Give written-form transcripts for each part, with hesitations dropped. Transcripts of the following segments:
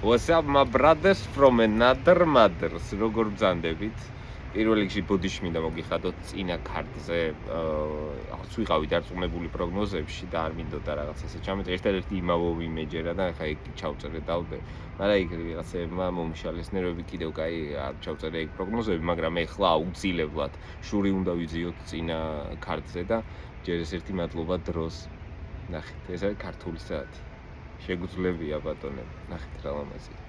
What's up, my brothers from another mothers? როგორ ბრძანდებით? პირველ რიგში ბოდიში მინდა მოგიხადოთ წინა ქარტზე. არც ვიყავი დარწმუნებული პროგნოზებში და არ მინდოდა რაღაც ესე ჩამეწერ. ერთადერთი იმავოვი იმეჯერა და ხა იქ ჩავწერე დავდე. მაგრამ იქ რაღაცეებმა მომიშალეს ნერვები კიდევ კაი არ ჩავწერე იქ პროგნოზები, მაგრამ ეხლა აუცილებლად შური უნდა ვიძიოთ წინა ქარტზე და ჯერ ეს ერთი მადლობა დროს. ნახეთ, ეს არის ქართული საათი. შეგვიძლია ბატონები, ნახეთ რა ლამაზია.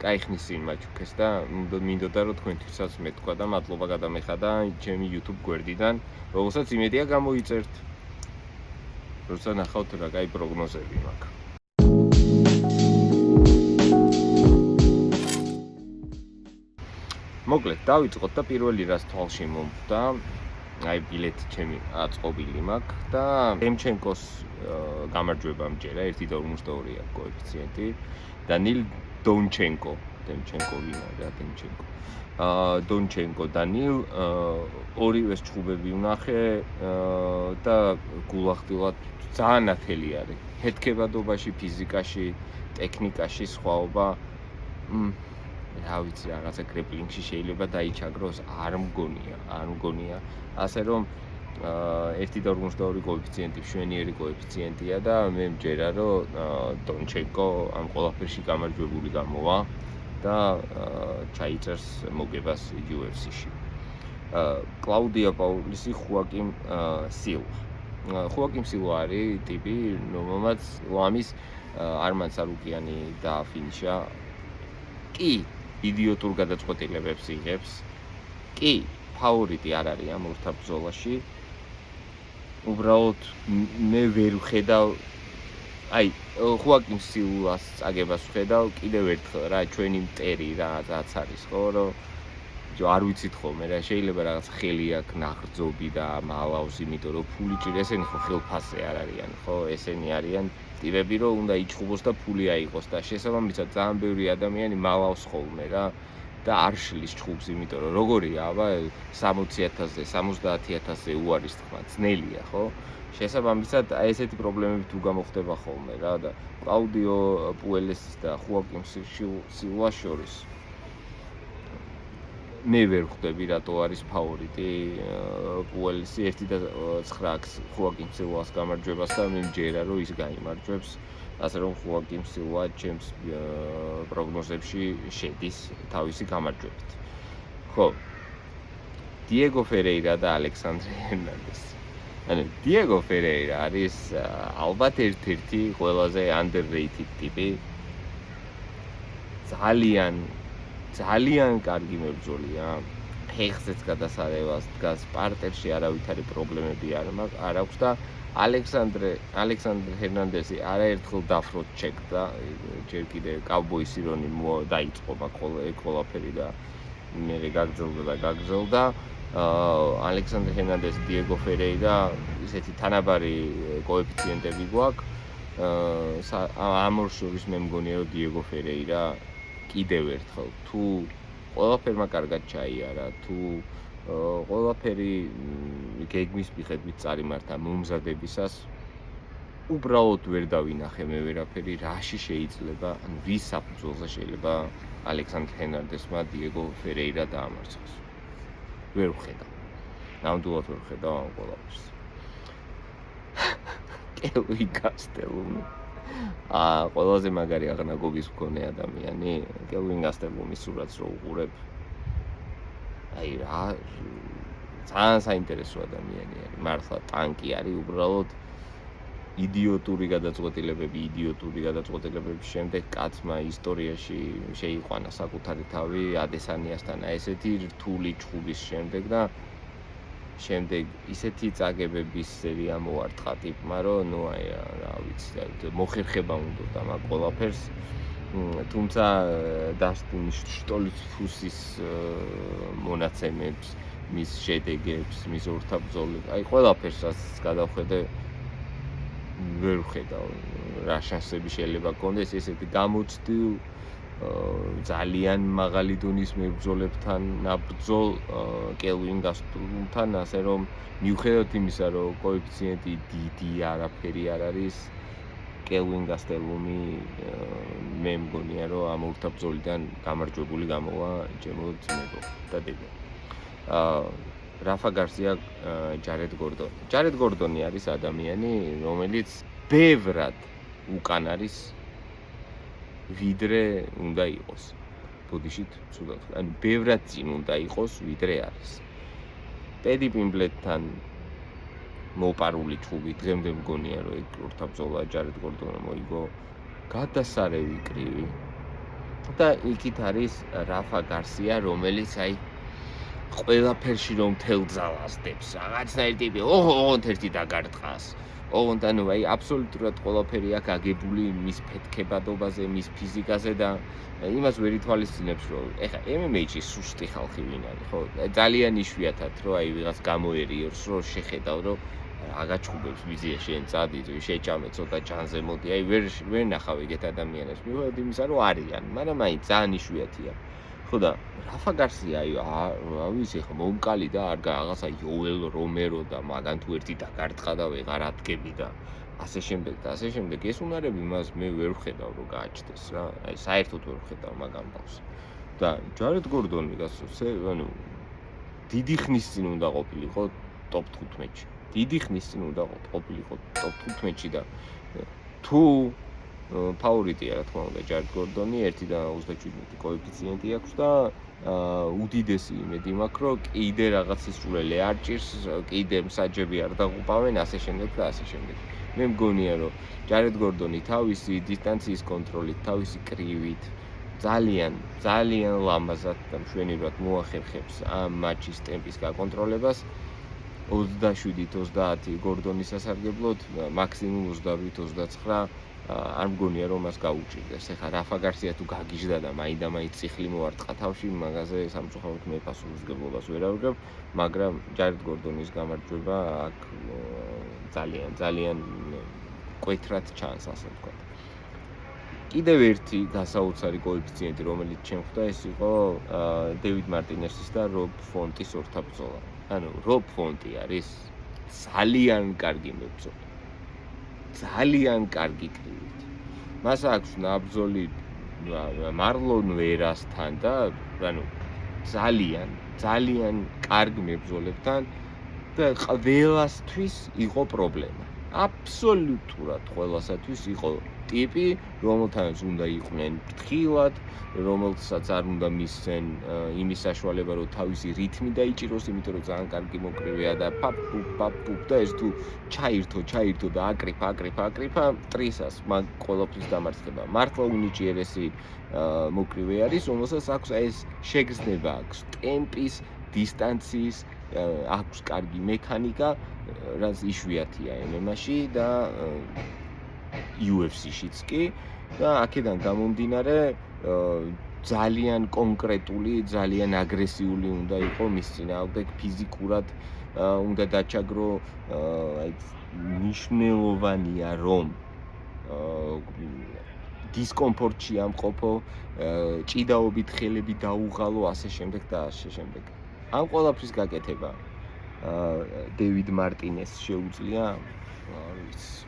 კაი ხნის წინ მაჩუქეს და მინდოდა რომ თქვენთვისაც მეთქვა და მადლობა გადამეხადა ჩემი YouTube გვერდიდან, რომელსაც იმედია გამოიწერთ. როცა ნახავთ რა კაი პროგნოზები მაქვს. მოკლედ, დავიწყოთ და პირველი რას თვალში მომხვდა, აი ბილეთი ჩემი აწყობილი მაქვს და დემჩენკოს გამარჯვება მჯერა 1.52-ია კოეფიციენტი. დანილ დონჩენკო, დემჩენკო ვინა რა დემჩენკო. დონჩენკო დანილ ორივეს ჩხუბები ვნახე და გულახდილად ძალიან ნათელი არის. ჰეთქებადობაში, ფიზიკაში, ტექნიკაში სხვაობა რა ვიცი რაღაცა კრეპლინგში შეიძლება დაიჩაგროს, არ მგონია. ასე რომ 1.52 კოეფიციენტი მშვენიერი კოეფიციენტია და მე მჯერა რომ დონჩენკო ამ ყველაფერში გამარჯვებული გამოვა და ჩაიწერს მოგებას UFC-ში. კლაუდია პაულისი, ხუაკიმ სილვა. ხუაკიმ სილვა არის ტიპი, რომელმაც ლამის არმან სარუკიანი დააფინიშა. კი, იდიოტურ გადაწყვეტილებებს იღებს. კი, ფავორიტი არ არის ამ ორთა ბრძოლაში. უბრალოდ მე ვერ ვხედავ აი ხუაკიმ სილვას წაგებას ვხედავ კიდევ ერთხელ რა ჩვენი მტერი რაც არის ხო რომ არ ვიცით ხოლმე რა შეიძლება რაღაც ხელი აქვს ნაღრძობი და მალავს იმიტომ რომ ფული ჭირს ესენი ხო ხელფასზე არ არიან ხო ესენი არიან ტიპები რომ უნდა იჭხუბოს და ფული აიღოს და შესაბამისად ძალიან ბევრი ადამიანი მალავს ხოლმე რა და არ შლის ჩხუბს იმიტომ რომ როგორია აბა 60,000-ზე 70,000-ზე უარის თქმა ძნელია ხო შესაბამისად აი ესეთი პრობლემები თუ გამოხდება ხოლმე რა და კლაუდიო პუელესის და ხუაკიმ სილვას შორის მე ვერ ხვდები რატო არის ფავორიტი პუელესი 1.9 ხუაკიმ სილვას გამარჯვებას და მე მჯერა რომ ის გაიმარჯვებს ასე რომ ხუაკიმ სილვა ჩემს პროგნოზებში შედის თავისი გამარჯვებით. ხო. დიეგო ფერეირა და ალექსანდრე ჰერნანდესი. ანუ დიეგო ფერეირა არის ალბათ ერთ-ერთი ყველაზე underrated ტიპი. ძალიან კარგი მებრძოლია. ფეხზეც გადასარევას დგას, პარტერში არავითარი პრობლემები არ აქვს და ალექსანდრე ჰერნანდესი არაერთხელ დაფროთ ჩეკდა, ჯერ კიდე კავბოის ირონი დაიწყო ყველაფერი და მე გაგრძელდა. ალექსანდრე ჰერნანდესი, დიეგო ფერეირა ისეთი თანაბარი კოეფიციენტები გვაქვს. ამ ორ შორის მე მგონია რომ დიეგო ფერეირა კიდევ ერთხელ თუ ყველაფერმა კარგად ჩაიარა, თუ ყველაფერი გეგმის მიხედვით წარიმართა მომზადებისას უბრალოდ ვერ დავინახე მე ვერაფერი რაში შეიძლება ან ვის საფუძველზე შეიძლება ალექსანდრე ჰერნანდესმა დიეგო ფერეირა დაამარცხოს. ვერ ვხედავ. ნამდვილად ვერ ვხედავ ამ ყველაფერს. კელვინ გასტელუმი ყველაზე მაგარი აღნაგობის მქონე ადამიანი კელვინ გასტელუმის სურათს რო უყურებ აი რა ძალიან საინტერესო ადამიანი არის მართლა ტანკი არის უბრალოდ იდიოტური გადაწყვეტილებების შემდეგ კაცმა ისტორიაში შეიყვანა საკუთარი თავი ადესანიასთან ესეთი რთული ჩხუბის შემდეგ და შემდეგ ისეთი წაგებების სერია მოარტყა ტიპმა რომ ნუ აი რა ვიცი მოხერხება უნდა მაგ ყველაფერს თუმცა დასტინ შტოლცფუსის მონაცემებს მის შედეგებს მის ორთა ბრძოლებს აი ყველაფერს რაც გადავხედე ვერ ვხედავ რა შანსები შეიძლება გქონდეს ესეთი გამოცდილ ძალიან მაღალი დონის მებრძოლებთან ნაბრძოლ კელვინ გასტელუმთან ასე რომ მიუხედავად იმისა რომ კოეფიციენტი დიდი არაფერი არ არის კელვინ გასტელუმი მე მგონია რომ ამ ურთაბრძოლიდან გამარჯვებული გამოვა ჩემო ძმებო და დებო. რაფა გარსია ჯარედ გორდონი. ჯარედ გორდონი არის ადამიანი, რომელიც ბევრად უკან არის ვიდრე უნდა იყოს. ბოდიშით ცუდად. ანუ ბევრად წინ უნდა იყოს ვიდრე არის. პედი პიმბლეტთან მოპარული ჩხუბი დღემდე მგონია რომ ეგ ურთაბრძოლა ჯარედ გორდონმა მოიგო გადასარევი კრივი და იქით არის რაფა გარსია რომელიც აი ყველაფერში რომ თელ ძალასდებს რაღაცნაირი ტიპი ოღონდ ერთი დაგარტყას ოღონდ ანუ აი აბსოლუტურად ყველაფერი აქ აგებული მის ფეთქებადობაზე მის ფიზიკაზე და იმას ვერ ითვალისწინებს რომ ეხა MMA-ში სუსტი ხალხი ვინ არის ხო ძალიან იშვიათად რომ აი ვიღაც გამოერიოს რომ შეხედავ რომ აგაჩხუბებს ვიზია შენ წადი შეჭამე ცოტა ჩანზე მოდი აი ვერ ნახავ ეგეთ ადამიანებს მიუხედავად იმისა რომ არიან მაგრამ აი ძალიან იშვიათია ხო და რაფა გარსია აი ავიცი ხო მომკალი და არ რაღაცა იოელ რომერო და მაგან თუ ერთი დაგარტყა და ვეღარ ადგები და ასე შემდეგ ეს უნარები მას მე ვერ ვხედავ რომ გააჩნდეს რა აი საერთოდ ვერ ვხედავ მაგ ამბავს და ჯარედ გორდონი გასულზე ანუ დიდი ხნის წინ უნდა ყოფილიყო ტოპ 15-ში დიდი ხნის წინ უნდა ყოფილიყო ტოპ 15-ში და თუ ფავორიტია რა თქმა უნდა ჯარედ გორდონი 1.37 კოეფიციენტი აქვს და უდიდესი იმედი მაქვს რომ კიდე რაღაც ისწრული არ ჭირს კიდე მსაჯები არ დაღუპავენ ასე შემდეგ და ასე შემდეგ მე მგონია რომ ჯარედ გორდონი თავისი დისტანციის კონტროლით თავისი კრივით ძალიან ლამაზად და მშვენივრად მოახერხებს ამ მატჩის ტემპის გაკონტროლებას 27-30 გორდონის სასარგებლოდ მაქსიმუმ 28-29 არ მგონია რომ მას გაუჭირდეს. ეხლა რაფა გარსია თუ გაგიჟდა და მაინდა-მაინც წიხლი მოარტყა თავში, მაგაზე სამწუხაროდ მე პასუხისმგებლობას ვერ ავიღებ, მაგრამ ჯარედ გორდონის გამარჯვება აქ ძალიან კვეთრად ჩანს, ასე ვთქვათ. კიდევ ერთი გასაოცარი კოეფიციენტი, რომელიც შემხვდა, ეს იყო დევიდ მარტინესის და რობ ფონტის ურთაბრძოლა. ანუ რობ ფონტი არის ძალიან კარგი მებრძოლი. ძალიან კარგი კრივით. მას აქვს ნაბრძოლი მარლონ ვერასთან და ანუ ძალიან კარგ მებრძოლებთან და ყველასთვის იყო პრობლემა. აბსოლუტურად ყველასათვის იყო ტიპი, რომელთანაც უნდა იყვნენ ფრთხილად, რომელსაც არ უნდა მისცენ იმის საშუალება, რომ თავისი რითმი დაიჭიროს, იმიტომ რომ ძალიან კარგი მოკრივეა და პაპ და ეს თუ ჩაირთო და აკრიფა ტრისას მაგ ყველაფრის დამარცხება. მართლა უნიჭიერესი მოკრივე არის, რომელსაც აქვს ეს შეგრძნება აქვს ტემპის, დისტანციის, აქვს კარგი მექანიკა, რაც იშვიათია MMA-ში და UFC-შიც კი და აქედან გამომდინარე ძალიან კონკრეტული, ძალიან აგრესიული უნდა იყო მის წინააღმდეგ ფიზიკურად უნდა დაჩაგრო აი მნიშვნელოვანია რომ დისკომფორტში ამყოფო, ჭიდაობით ხელები დაუღალო, ასე შემდეგ და ასე შემდეგ. ამ ყველაფრის გაკეთება დევიდ მარტინეს შეუძლია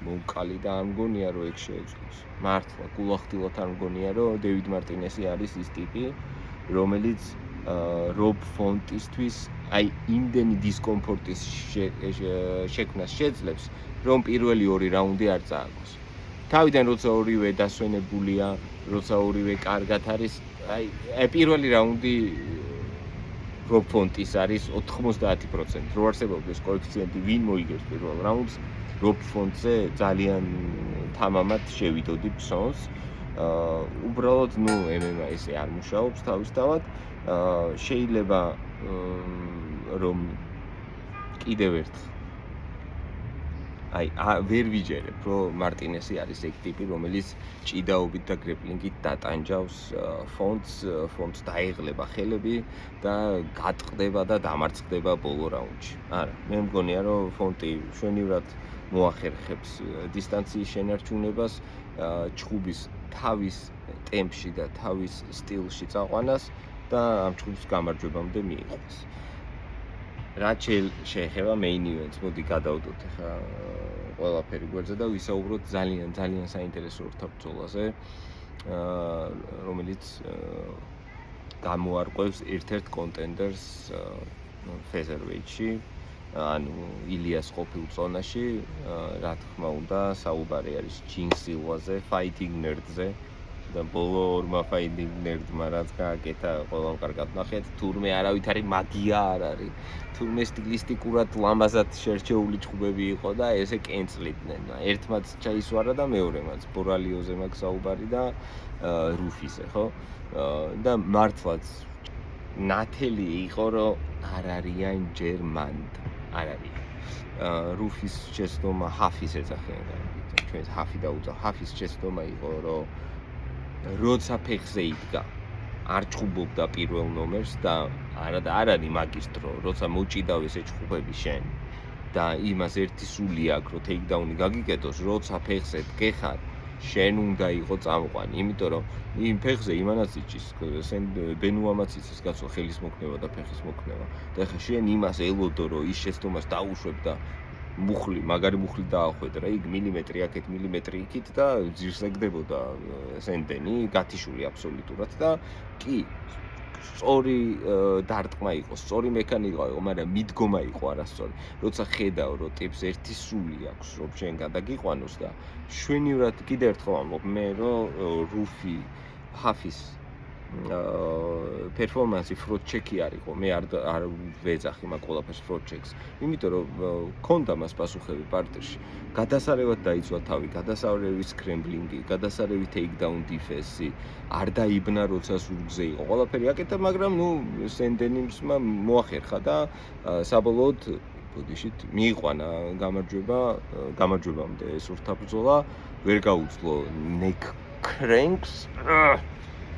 მომკალი და არ მგონია რომ ეგ შეეძლოს. მართლა გულახდილად არ მგონია რომ დევიდ მარტინესი არის ის ტიპი, რომელიც რობ ფონტისთვის აი იმდენი დისკომფორტის შექმნას შეძლებს, რომ პირველი ორი რაუნდი არ წააგოს. თავიდან როცა ორივე დასვენებულია, როცა ორივე კარგად არის, აი პირველი რაუნდი რობ ფონტის არის 90%. რო არსებობდეს კოეფიციენტი ვინ მოიგებს პირველ რაუნდს, რობ ფონტზე ძალიან თამამად შევიდოდი ფსონს. უბრალოდ ნუ MMA ესე არ მუშაობს თავისთავად. შეიძლება რომ კიდევ ერთხელ აი ვერ ვიჯერებ რომ მარტინესი არის ეგ ტიპი რომელიც ჭიდაობით და გრეპლინგით დატანჯავს ფონტს დაეღლება ხელები და გატყდება და დამარცხდება ბოლო რაუნდში. არა, მე მგონია რომ ფონტი შვენივრად მოახერხებს დისტანციის შენარჩუნებას, ჩხუბის თავის ტემპში და თავის სტილში წაყვანას და ამ ჩხუბის გამარჯვებამდე მიიღოს. რაც შეეხება main events, მოდი გადავდოთ ახლა ყველაფერი გვერდზე და ვისაუბროთ ძალიან საინტერესო ურთაბრძოლაზე. რომელიც გამოარკვევს ერთ-ერთ კონტენდერს Featherweight-ში, ანუ ილიას ყოფილ ზონაში, რა თქმა უნდა, საუბარი არის ჯინ სილვაზე, Fighting Nerd-ზე. და ბოლო ორმა Fighting Nerd-მა რაც გააკეთა, ყველამ კარგად ნახეთ, თურმე არავით არის მაგია არ არის. თურმე სტილისტიკურად ლამაზად შერჩეული ჭუბები იყო და ესე კენწლიდნენ. ერთმაც ჩაისვარა და მეორემაც ბორალიოზე მაქვს საუბარი და რუფიზე, ხო? და მართლაც ნათელი იყო, რომ არ არიან ჯერ მანდ. არ არის. რუფის შეცდომა ჰაფის ეძახიან, ჩვენ ჰაფი დაუძახ. ჰაფის შეცდომა იყო, რომ როცა ფეხზე იდგა, არ ჭუბობდა პირველ ნომერს და არ არის მაგის დრო, როცა მოჭიდავ ესე ჭუბები შენ და იმას ერთი სული აქვს, რომ ტეიქდაუნი გაგიკეტოს, როცა ფეხზე დგეხარ, შენ უნდა იყო წამყვანი, იმიტომ რომ იმ ფეხზე იმანაც იჭის, სენ ბენუამაც იცის კაცო ხელის მოქნება და ფეხის მოქნება. და ეხლა შენ იმას ელოდო, რომ ის შეცდომას დაუშვებ და მუხლი, მაგარი მუხლი დაახვედრა, იქ მილიმეტრი აქეთ, მილიმეტრი იქით და ძირს ეგდებოდა სენდენი, გათიშული აბსოლუტურად და კი სწორი დარტყმა იყო, სწორი მექანიკა იყო, მაგრამ მიდგომა იყო არასწორი. როცა ხედავ, რომ ტიპს ერთი სული აქვს, რომ შენ გადაგიყვანოს და შვენივრად კიდევ ერთხელ ამბობ მე, რომ რუფი ჰაფის performance fraud check-ი არისო, მე არ ვეძახი მაგ ყველაფერს fraud checks. იმიტომ რომ ქონდა მას პასუხები პარტერში. გადასარევად დაიცვა თავი, გადასარევი scrambling-ი, გადასარევი takedown defense-ი, არ დაიბნა როცა ზურგზე იყო. ყველაფერი აკეთა, მაგრამ ნუ სენდენიმსმა მოახერხა და საბოლოოდ ბოდიშით მიიყვანა გამარჯვებამდე სურთა ბრძოლა, ვერ გაუძლო neck cranks.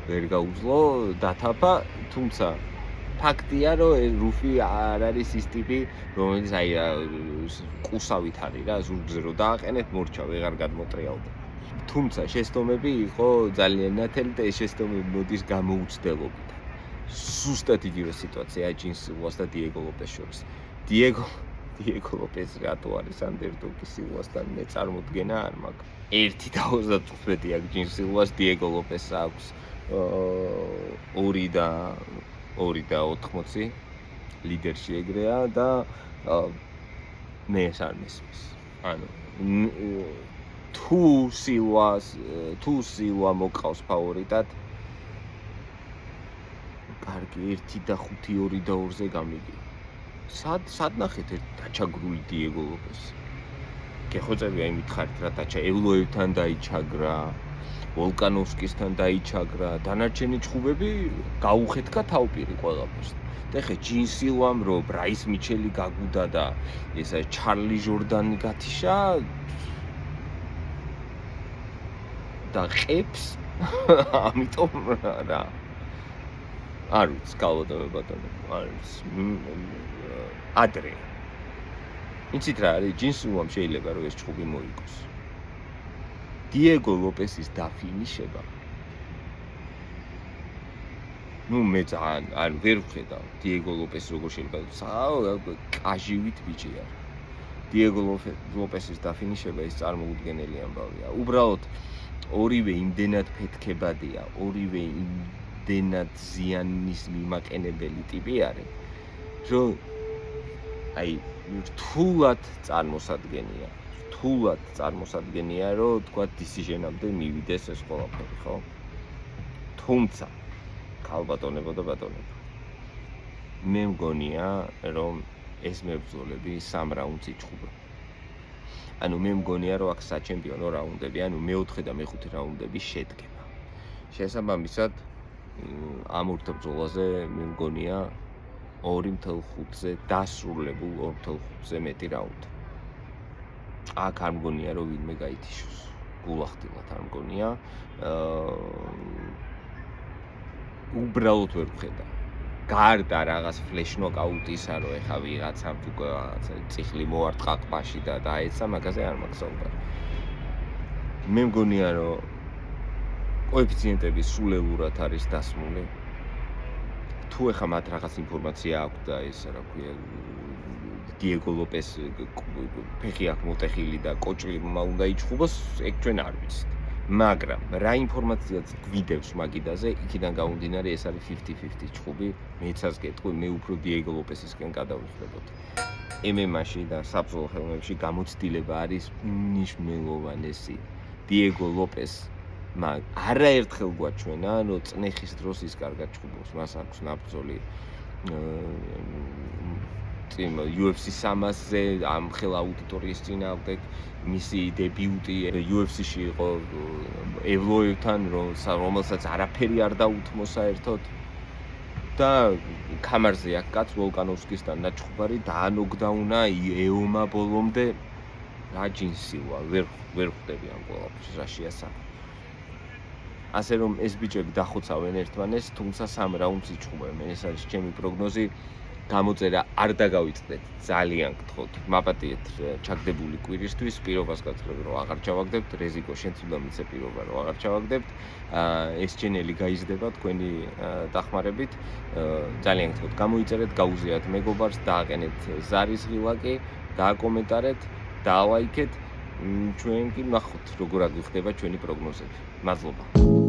ვერ გაუძლო დათაფა, თუმცა ფაქტია, რომ რუფი არ არის ის ტიპი, რომელიც აი ყუსავით არის რა, ზურგზე რო დააყენეთ, მორჩა, ვეღარ გადმოტრიალდა. თუმცა შეცდომები იყო ძალიან ნათელი და ეს შეცდომები მოდის გამოუცდელობით. ზუსტად იგივე სიტუაცია ჯინ სილვას და დიეგო ლოპეს შორის. დიეგო ლოპესი რატო არის ანდერდოგი სილვასთან, მე წარმოდგენა არ მაქვს. 1.25 აქვს ჯინ სილვას, დიეგო ლოპესს აქვს 2 და 80 ლიდერში ეგრეა და მე ეს არ მისმის. ანუ თუ სილვა მოყავს ფავორიტად, კარგი 1.5 2 და 2-ზე გამიგი. სად ნახეთ დაჩაგრული დიეგო ლოპესი? გეხოწებია იმით ხართ რა დაჩა ევლოევთან დაიჩაგრა, ვოლკანოვსკისთან დაიჩაგრა, დანარჩენი ჭუბები გაუხეთქა თავპირი ყველაფერს. და ხე ჯინ სილვამ რო ბრაის მიჩელი გაგუდა და ესა ჩარლი ჟორდანი გათიშა და ყებს ამიტომ რა არ ვიცი გავოდები ბატონო, არ ვიცი ადრე იცით რა არის ჯინ სილვამ შეიძლება რომ ეს ჭუბი მოიგოს. დიეგო ლოპესის დაფინიშება ნუ მე ძალიან არ ვერ ვხედავ დიეგო ლოპესი როგორ შეიძლება კაჟივით ბიჭი არის. დიეგო ლოპესის დაფინიშება ის წარმოუდგენელი ამბავია. უბრალოდ ორივე იმდენად ფეთქებადია, ორივე იმდენად ზიანის მიმაყენებელი ტიპი არის, რომ აი რთულად წარმოსადგენია, რომ თქვა decision-ამდე მივიდეს ეს ყველაფერი, ხო? თუმცა ქალბატონებო და ბატონებო, მე მგონია, რომ ეს მებრძოლები 3 რაუნდს იჭუბა. ანუ მე მგონია, რომ აქ საჩემპიონო რაუნდები, ანუ მე-4 და მე-5 რაუნდები შედგება. შესაბამისად, ამ ორ ბრძოლაზე მე მგონია 2.5-ზე დასრულებულ 2.5-ზე მეტი რაუნდი. აქ არ მგონია, რომ ვინმე გაითიშოს. გულახდილად არ მგონია. უბრალოდ ვერ ვხედავ. გარდა რაღაც ფლეშ ნოკაუტისა, რომ ეხა ვიღაცამ თუ რაღაცა წიხლი მოარტყა ყბაში და დაეცა, მაგაზე არ მაქვს საუბარი. მე მგონია, რომ კოეფიციენტები სულელურად არის დასმული. თუ ეხა მათ რაღაც ინფორმაცია აქვს და ეს რა ქვია დიეგო ლოპეს ფეხი აქვს მოტეხილი და კოჭლი უნდა იჭუბოს, ეგ ჩვენ არ ვიცით. მაგრამ რა ინფორმაციაც გვიდევს მაგიდაზე, იქიდან გამომდინარე ეს არის 50-50 ჭხუბი, მეცას გეტყვი, მე უფრო დიეგო ლოპესისკენ გადავიხლებოდი. MMA-ში და საბრძოლო ხელოვნებაში გამოცდილება არის უმნიშვნელოვანესი. დიეგო ლოპეს არაერთხელ გვაჩვენა, რომ წნეხის დროს ის კარგად ჭხუბობს, მას აქვს ნაბრძოლი UFC 300-ზე ამ ხელ აუდიტორიის წინააღმდეგ მისი დებიუტი UFC-ში იყო ევლოევთან, რომელსაც არაფერი არ დაუთმო საერთოდ და კამარზე აქ კაც ვოლკანოვსკისთან დაჭხუბარი დაანოკდაუნა ეომა ბოლომდე რა ჯინსივა ვერ ხვდები ამ ყველაფერს რა შეასახა. ასე რომ ეს ბიჭები დახოცავენ ერთმანეს, თუმცა 3 რაუნდს იჭხუბენ. ეს არის ჩემი პროგნოზი. გამოწერა არ დაგავიწყდეთ, ძალიან გთხოვთ. მაპატიეთ ჩაგდებული კვირისთვის, პირობას გაცხრობ რომ აღარ ჩავაგდებთ, რეზიკო შენც უნდა მიცე პირობა რომ აღარ ჩავაგდებთ. ეს ჩენელი გაიზრდება თქვენი დახმარებით. ძალიან გთხოვთ, გამოიწერეთ, გაუზიარეთ მეგობარს, დააყენეთ ზარის ღილაკი, დააკომენტარეთ, დაალაიქეთ. ჩვენ კი ნახოთ როგორ აგვიხდება ჩვენი პროგნოზები. მადლობა.